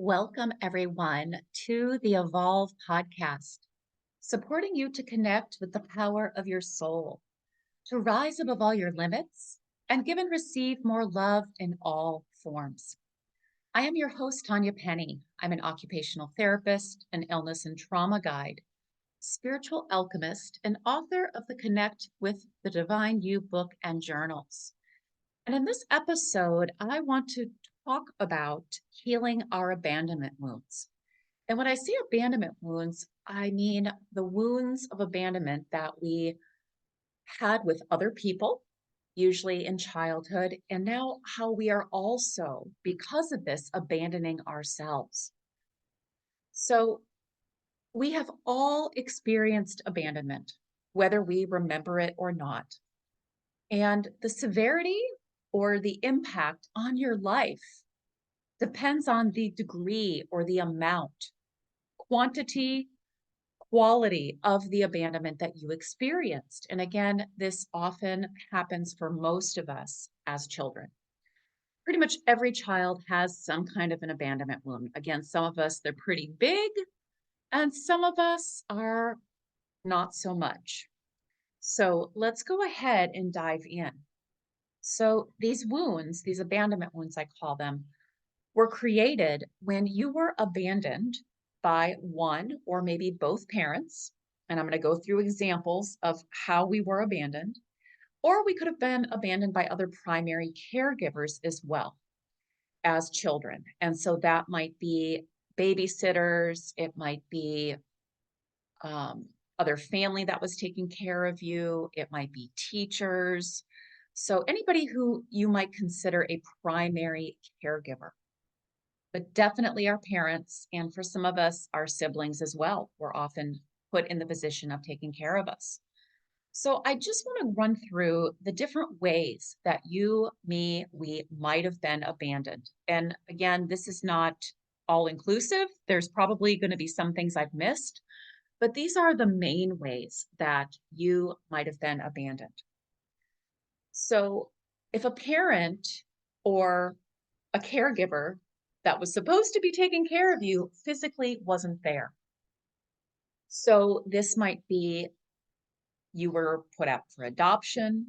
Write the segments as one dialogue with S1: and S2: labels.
S1: Welcome, everyone, to the Evolve podcast, supporting you to connect with the power of your soul, to rise above all your limits, and give and receive more love in all forms. I am your host, Tanya Penny. I'm an occupational therapist, an illness and trauma guide, spiritual alchemist, and author of the Connect with the Divine You book and journals. And in this episode, I want to talk about healing our abandonment wounds. And when I say abandonment wounds, I mean the wounds of abandonment that we had with other people, usually in childhood, and now how we are also, because of this, abandoning ourselves. So we have all experienced abandonment, whether we remember it or not. And the severity or the impact on your life depends on the degree or the amount, quantity, quality of the abandonment that you experienced. And again, this often happens for most of us as children. Pretty much every child has some kind of an abandonment wound. Again, some of us, they're pretty big, and some of us are not so much. So let's go ahead and dive in. So these wounds, these abandonment wounds, I call them, were created when you were abandoned by one or maybe both parents. And I'm going to go through examples of how we were abandoned, or we could have been abandoned by other primary caregivers as well as children. And so that might be babysitters, it might be um, other family that was taking care of you, it might be teachers. So anybody who you might consider a primary caregiver, but definitely our parents, and for some of us, our siblings as well, were often put in the position of taking care of us. So I just want to run through the different ways that you, me, we might have been abandoned. And again, this is not all inclusive. There's probably going to be some things I've missed, but these are the main ways that you might have been abandoned. So if a parent or a caregiver that was supposed to be taking care of you physically wasn't there. So this might be you were put out for adoption.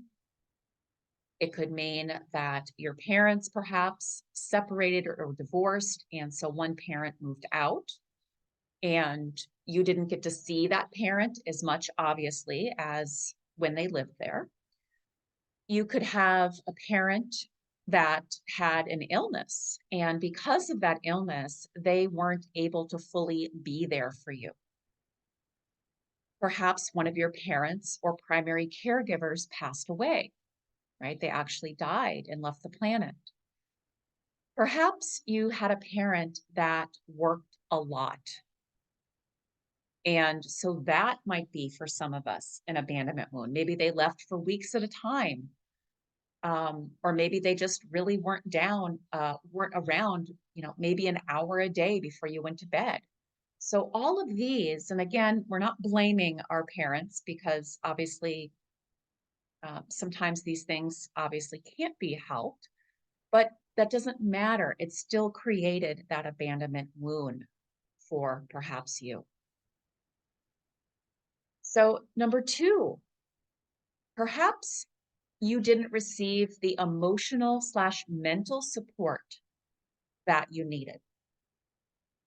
S1: It could mean that your parents perhaps separated or divorced, and so one parent moved out and you didn't get to see that parent as much, obviously, as when they lived there. You could have a parent that had an illness, and because of that illness, they weren't able to fully be there for you. Perhaps one of your parents or primary caregivers passed away, right? They actually died and left the planet. Perhaps you had a parent that worked a lot. And so that might be for some of us an abandonment wound. Maybe they left for weeks at a time. Or maybe they just really weren't around, maybe an hour a day before you went to bed. So all of these, and again, we're not blaming our parents because obviously sometimes these things obviously can't be helped, but that doesn't matter. It still created that abandonment wound for perhaps you. So number two, perhaps you didn't receive the emotional/mental support that you needed.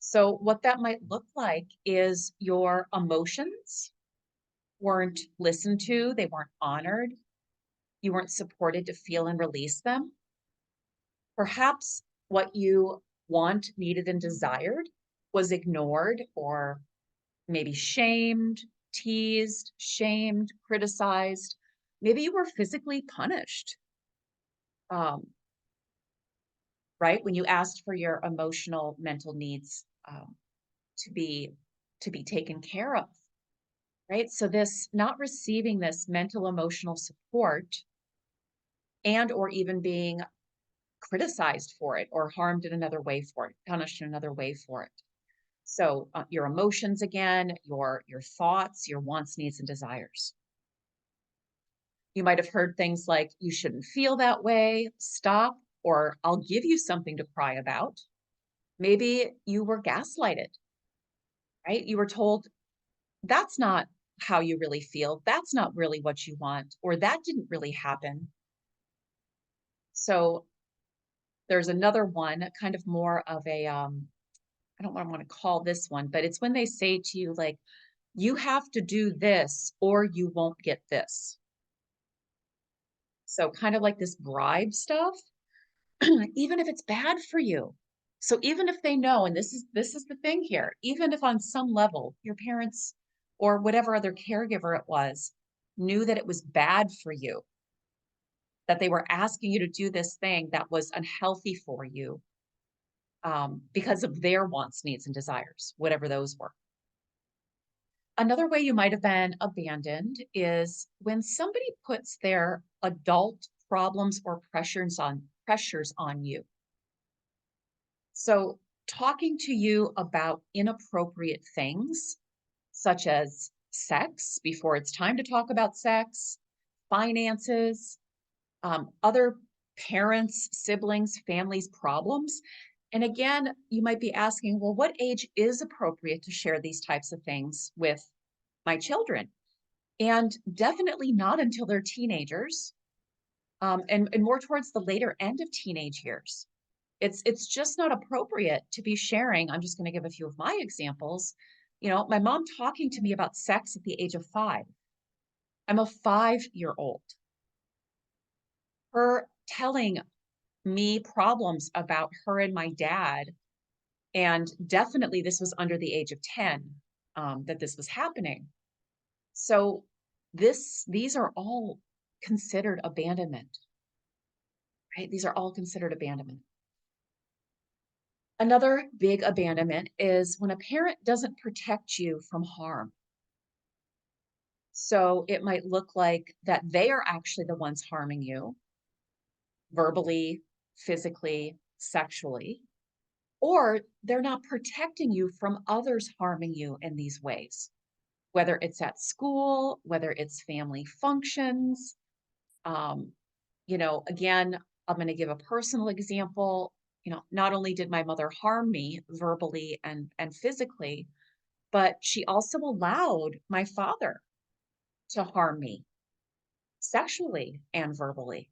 S1: So what that might look like is your emotions weren't listened to, they weren't honored, you weren't supported to feel and release them. Perhaps what you want, needed, and desired was ignored or maybe shamed, teased, shamed, criticized. Maybe you were physically punished, um, right? When you asked for your emotional, mental needs to be taken care of, right? So this not receiving this mental, emotional support and or even being criticized for it or harmed in another way for it, punished in another way for it. So your emotions again, your thoughts, your wants, needs, and desires. You might have heard things like, you shouldn't feel that way, stop, or I'll give you something to cry about. Maybe you were gaslighted, right? You were told that's not how you really feel. That's not really what you want, or that didn't really happen. So there's another one, kind of more of a, I don't want to call this one, but it's when they say to you, like, you have to do this or you won't get this. So kind of like this bribe stuff, even if it's bad for you. So even if they know, and this is the thing here, even if on some level your parents or whatever other caregiver it was knew that it was bad for you, that they were asking you to do this thing that was unhealthy for you, because of their wants, needs, and desires, whatever those were. Another way you might have been abandoned is when somebody puts their adult problems or pressures on you. So talking to you about inappropriate things such as sex before it's time to talk about sex, finances, other parents, siblings, families, problems. And again, you might be asking, well, what age is appropriate to share these types of things with my children? And definitely not until they're teenagers, and more towards the later end of teenage years. It's just not appropriate to be sharing. I'm just going to give a few of my examples. My mom talking to me about sex at the age of 5. I'm a 5-year-old. Her telling me problems about her and my dad, and definitely this was under the age of 10, that this was happening. So these are all considered abandonment, right? These are all considered abandonment. Another big abandonment is when a parent doesn't protect you from harm. So it might look like that they are actually the ones harming you verbally, physically, sexually, or they're not protecting you from others harming you in these ways, whether it's at school, whether it's family functions. Um, again, I'm going to give a personal example. Not only did my mother harm me verbally and physically, but she also allowed my father to harm me sexually and verbally.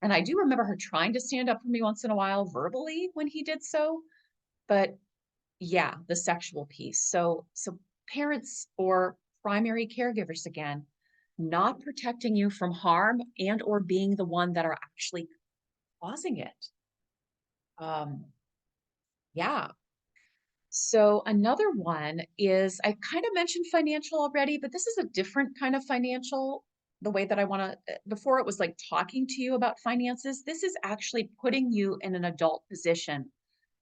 S1: And I do remember her trying to stand up for me once in a while verbally when he did so, but yeah, the sexual piece. So parents or primary caregivers again, not protecting you from harm and or being the one that are actually causing it. Um, yeah. So another one is I kind of mentioned financial already, but this is a different kind of financial. The way that I want to, before it was like talking to you about finances, this is actually putting you in an adult position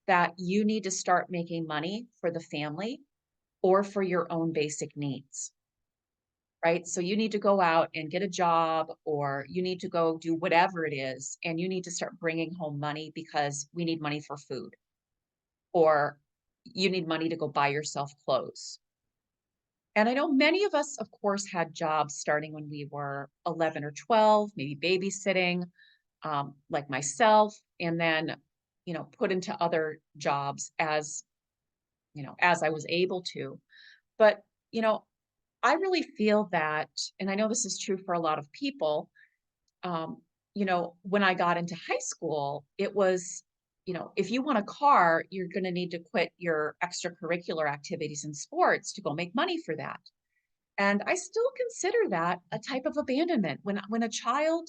S1: that you need to start making money for the family or for your own basic needs, right? So you need to go out and get a job, or you need to go do whatever it is, and you need to start bringing home money because we need money for food, or you need money to go buy yourself clothes. And I know many of us, of course, had jobs starting when we were 11 or 12, maybe babysitting, like myself, and then, put into other jobs as I was able to. But, you know, I really feel that, and I know this is true for a lot of people, um, when I got into high school, it was, if you want a car, you're going to need to quit your extracurricular activities and sports to go make money for that. And I still consider that a type of abandonment when a child,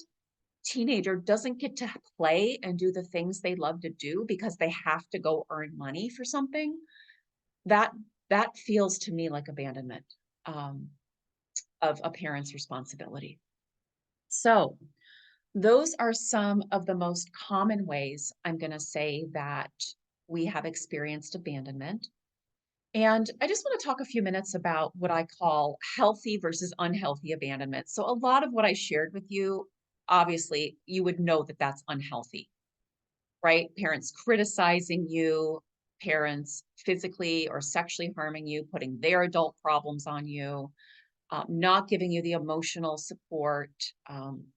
S1: teenager doesn't get to play and do the things they love to do because they have to go earn money for something. That that feels to me like abandonment, um, of a parent's responsibility. So those are some of the most common ways I'm going to say that we have experienced abandonment. And I just want to talk a few minutes about what I call healthy versus unhealthy abandonment. So, a lot of what I shared with you, obviously, you would know that that's unhealthy, right? Parents criticizing you, parents physically or sexually harming you, putting their adult problems on you, not giving you the emotional support,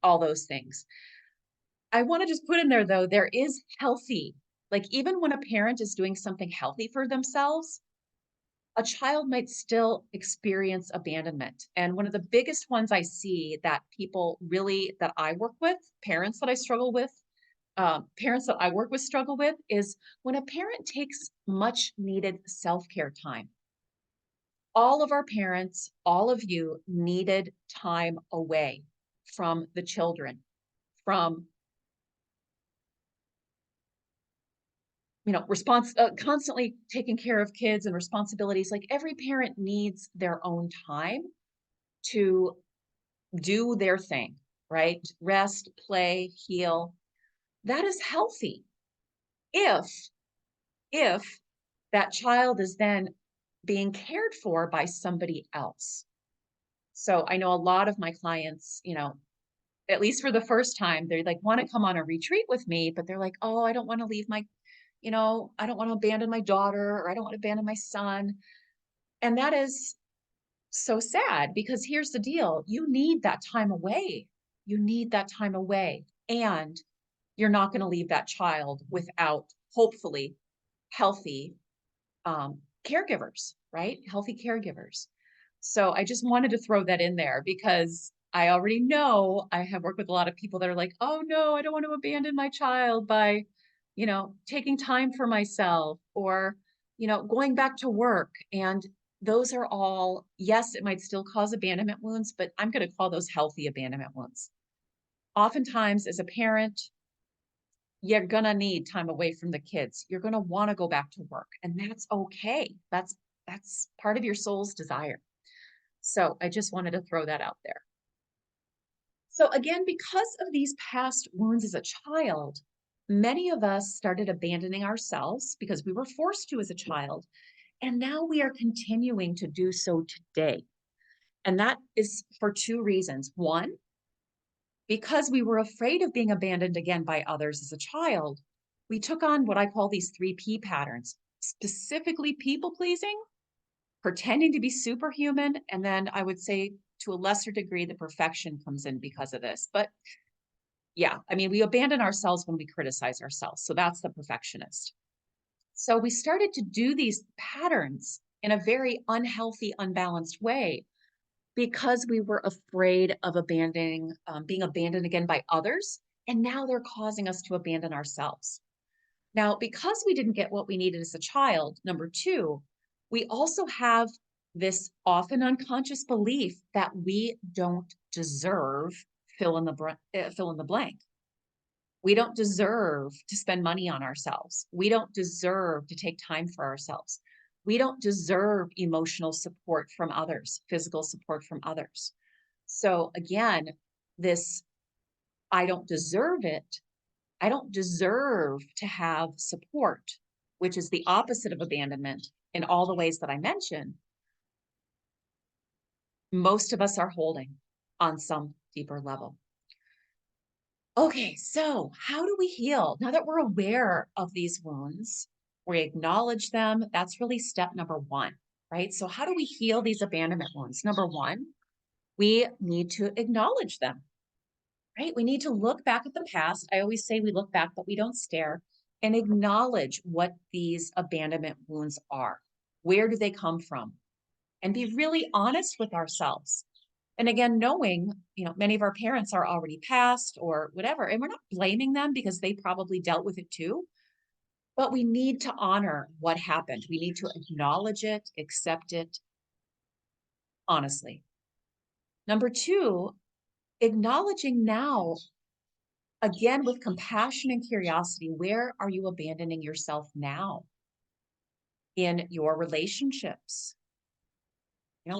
S1: all those things. I want to just put in there, though, there is healthy Like even when a parent is doing something healthy for themselves, a child might still experience abandonment. And one of the biggest ones I see that people really, that I work with, parents that I struggle with, parents that I work with struggle with is when a parent takes much needed self care time. All of our parents, all of you needed time away from the children, from constantly taking care of kids and responsibilities. Like every parent needs their own time to do their thing, right? Rest, play, heal. That is healthy if if that child is then being cared for by somebody else. So I know a lot of my clients, at least for the first time, they like want to come on a retreat with me, but they're like, "Oh, I don't want to leave my, I don't want to abandon my daughter or I don't want to abandon my son." And that is so sad because here's the deal. You need that time away. You need that time away. And you're not going to leave that child without hopefully healthy caregivers, right? Healthy caregivers. So I just wanted to throw that in there because I already know I have worked with a lot of people that are like, oh no, I don't want to abandon my child by, taking time for myself or, going back to work. And those are all, yes, it might still cause abandonment wounds, but I'm going to call those healthy abandonment wounds. Oftentimes, as a parent, you're going to need time away from the kids. You're going to want to go back to work, and that's okay. That's part of your soul's desire. So I just wanted to throw that out there. So again, because of these past wounds as a child, many of us started abandoning ourselves because we were forced to as a child. And now we are continuing to do so today. And that is for two reasons. One, because we were afraid of being abandoned again by others as a child, we took on what I call these 3P patterns, specifically people pleasing, pretending to be superhuman, and then I would say to a lesser degree, the perfection comes in because of this. But yeah, I mean, we abandon ourselves when we criticize ourselves. So that's the perfectionist. So we started to do these patterns in a very unhealthy, unbalanced way because we were afraid of being abandoned again by others. And now they're causing us to abandon ourselves. Now, because we didn't get what we needed as a child, number two, we also have this often unconscious belief that we don't deserve fill in the blank. We don't deserve to spend money on ourselves. We don't deserve to take time for ourselves. We don't deserve emotional support from others, physical support from others. So again, this I don't deserve it. I don't deserve to have support, which is the opposite of abandonment in all the ways that I mentioned. Most of us are holding on some deeper level. Okay, so how do we heal? Now that we're aware of these wounds, we acknowledge them. That's really step number one, right? So, how do we heal these abandonment wounds? Number one, we need to acknowledge them, right? We need to look back at the past. I always say we look back, but we don't stare and acknowledge what these abandonment wounds are. Where do they come from? And be really honest with ourselves. And again, knowing, many of our parents are already passed or whatever, and we're not blaming them because they probably dealt with it too. But we need to honor what happened. We need to acknowledge it, accept it honestly. Number two, acknowledging now, again, with compassion and curiosity, where are you abandoning yourself now in your relationships?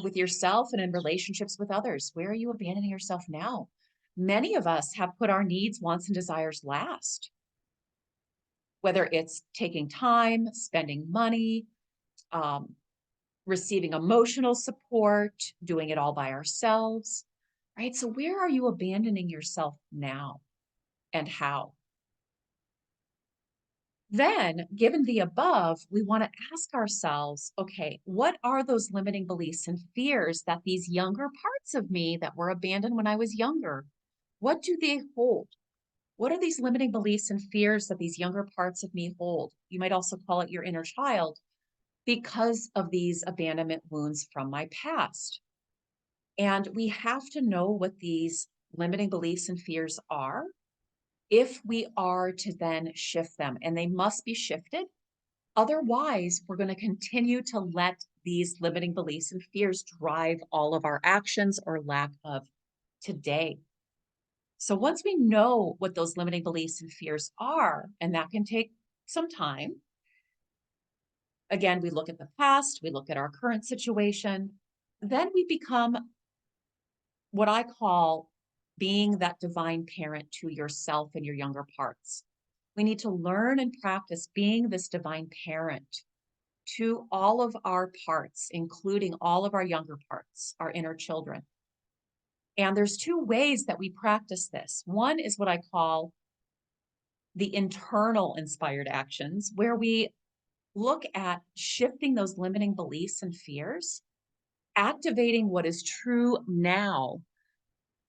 S1: With yourself and in relationships with others. Where are you abandoning yourself now? Many of us have put our needs, wants, and desires last, whether it's taking time, spending money, um, receiving emotional support, doing it all by ourselves, right? So, where are you abandoning yourself now and how? Then, given the above, we want to ask ourselves, okay, what are those limiting beliefs and fears that these younger parts of me that were abandoned when I was younger, what do they hold? What are these limiting beliefs and fears that these younger parts of me hold? You might also call it your inner child because of these abandonment wounds from my past. And we have to know what these limiting beliefs and fears are if we are to then shift them, and they must be shifted. Otherwise, we're going to continue to let these limiting beliefs and fears drive all of our actions or lack of today. So once we know what those limiting beliefs and fears are, and that can take some time, again, we look at the past, we look at our current situation, then we become what I call being that divine parent to yourself and your younger parts. We need to learn and practice being this divine parent to all of our parts, including all of our younger parts, our inner children. And there's two ways that we practice this. One is what I call the internal inspired actions, where we look at shifting those limiting beliefs and fears, activating what is true now.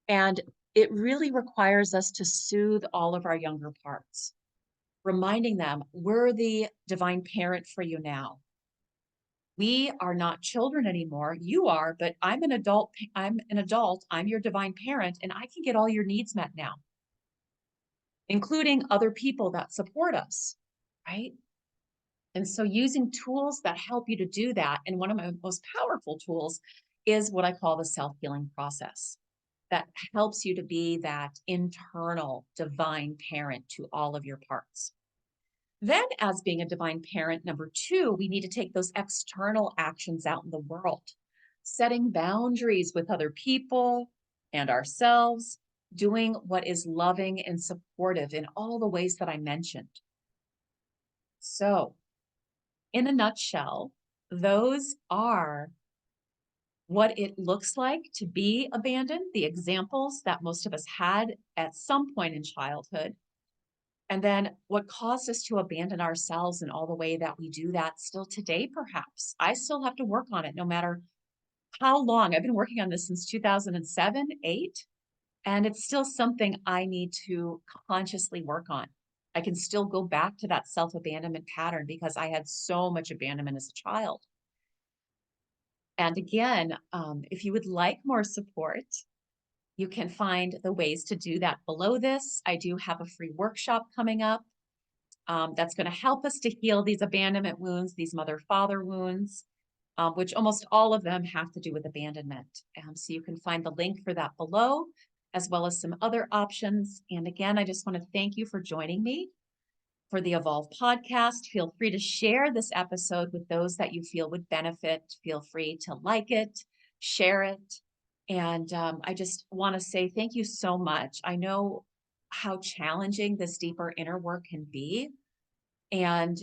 S1: And it really requires us to soothe all of our younger parts, reminding them we're the divine parent for you now. We are not children anymore. You are, but I'm an adult. I'm your divine parent, and I can get all your needs met now, including other people that support us, right? And so using tools that help you to do that, and one of my most powerful tools is what I call the self-healing process that helps you to be that internal divine parent to all of your parts. Then, as being a divine parent, number two, we need to take those external actions out in the world, setting boundaries with other people and ourselves, doing what is loving and supportive in all the ways that I mentioned. So, in a nutshell, those are what it looks like to be abandoned, the examples that most of us had at some point in childhood, and then what caused us to abandon ourselves in all the way that we do that still today, perhaps. I still have to work on it no matter how long. I've been working on this since 2007, 8, and it's still something I need to consciously work on. I can still go back to that self-abandonment pattern because I had so much abandonment as a child. And again, if you would like more support, you can find the ways to do that below this. I do have a free workshop coming up that's going to help us to heal these abandonment wounds, these mother-father wounds, which almost all of them have to do with abandonment. So you can find the link for that below, as well as some other options. And again, I just want to thank you for joining me for the Evolve podcast. Feel free to share this episode with those that you feel would benefit. Feel free to like it, share it. And I just want to say thank you so much. I know how challenging this deeper inner work can be. And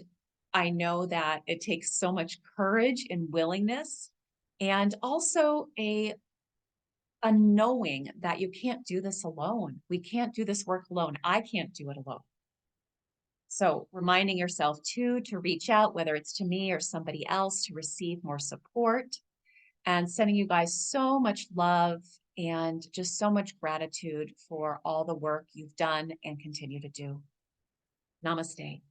S1: I know that it takes so much courage and willingness, and also a knowing that you can't do this alone. We can't do this work alone. I can't do it alone. So reminding yourself too, to reach out, whether it's to me or somebody else, to receive more support, and sending you guys so much love and just so much gratitude for all the work you've done and continue to do. Namaste.